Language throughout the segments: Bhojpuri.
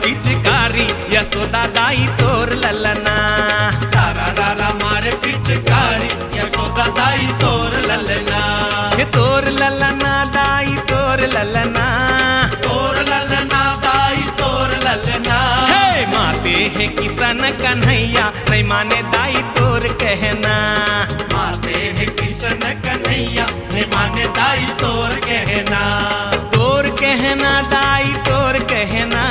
पिचकारी यशोदा दाई तोर ललना। सारा रारा मारे पिचकारी यशोदा दाई तोर ललना। तोर ललना दाई तोर ललना, तोर ललना दाई तोर ललना। हे माते है किसन कन्हैया नहीं माने दाई तोर कहना। माते है किसन कन्हैया नहीं माने दाई तोर कहना। तोर कहना दाई तोर कहना,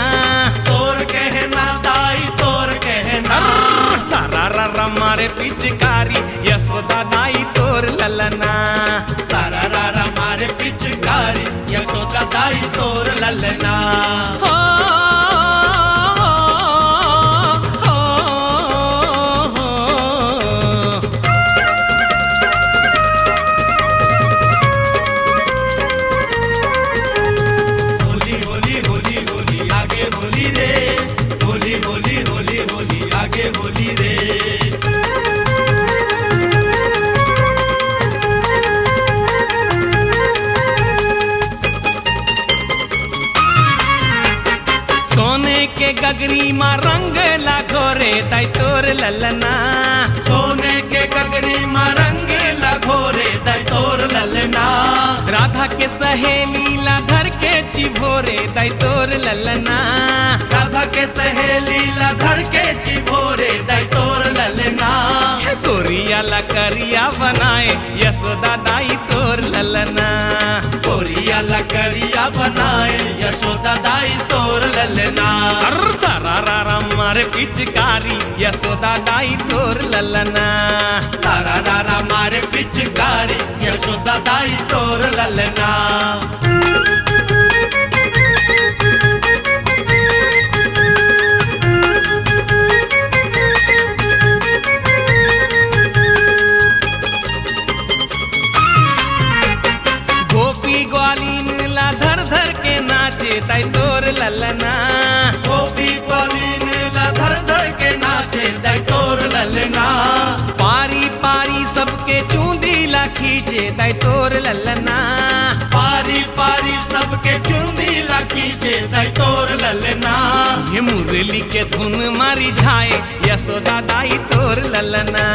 तोर कहना दाई तोर कहना। सारा रारा मारे पिचकारी यशोदा दाई तोर ललना। सारा रारा मारे पिचकारी यशोदा दाई तोर ललना। हो, हो, हो, होली होली होली होली आगे होली रे। होली होली होली होली आगे होली रे। सोने के गगरी माँ रंग लागोरे दाई तोर ललना। सोने के गगरी माँ रंग लगोरे दाई तोर ललना। राधा के सहेली लाधर के चिभोरे दाई तोर ललना। राधा के सहेली लधर के चिभोरे दाई तोर ललना। तोरिया लकरिया बनाए यशोदा दाई तोर ललना। कोरिया लकड़िया बनाए यशोदा दाई तोर ललना। सारा रारा मारे पिचकारी यशोदा दाई तोर ललना। सारा रारा मारे पिचकारी यशोदा दाई तोर ललना। गोपी ग्वालीन ला धर धर के नाचे दाई तोर ललना। गोपी ग्वालीन लधर धर के नाचे दाई तोर ललना। पारी पारी सबके चूंदी ला खींचे दाई तोर ललना। पारी पारी सबके चुंदी लखी के दाई तोर ललना। ये मुरली के धुन मारी जाए यशोदा दाई तोर ललना।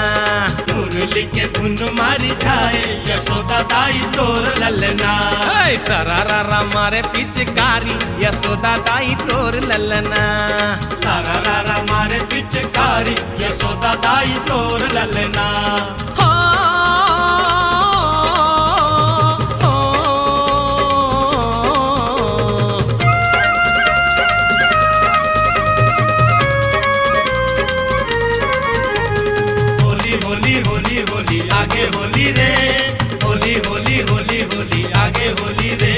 मुरली के धुन मारी जाए यशोदा दाई तोर ललना। ऐ सारा रारा मारे पिचकारी यशोदा दाई तोर ललना। सारा रारा मारे पिचकारी यशोदा दाई तोर ललना। हो, हो, होली होली होली होली आगे होली रे। होली होली होली होली आगे होली रे।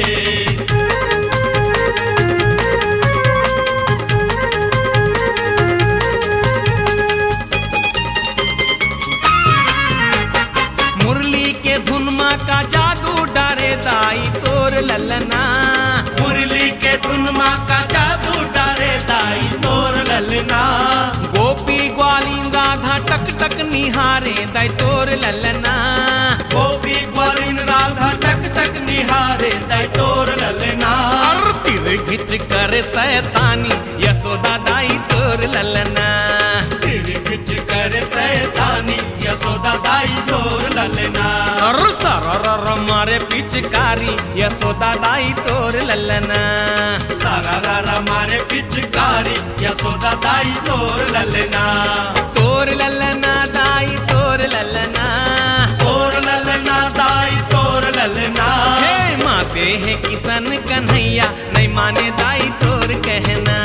मुरली के धुन माँ का जादू डारे दाई तोर ललना। मुरली के धुन माँ का जादू डारे दाई तोर ललना। गोपी ग्वालीन राधा टक टक निहारे दाई तोर ललना। गोपी ग्वालीन राधा टक टक निहारे दाई तोर ललना। और तिर खिंच कर सैतानी यशोदा दाई तोर ललना। तिर खिंच कर सैतानी यशोदा दाई तोर ललना। और सारा मारे पिचकारी यशोदा दाई तोर ललना। सारा रारा मारे पिचकारी यशोदा दाई तोर ललना। तोर ललना दाई तोर ललना। तोर ललना दाई तोर ललना। हे माते है किसन कन्हैया नहीं माने दाई तोर कहना।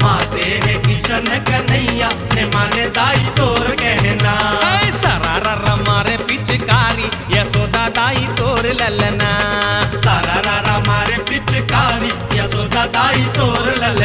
माते है किशन कन्हैया ने माने दाई तोर कहना। ऐ सारा रारा मारे पिचकारी यशोदा दाई तोर ललना। सारा रारा मारे पिचकारी यशोदा दाई तोर ललना।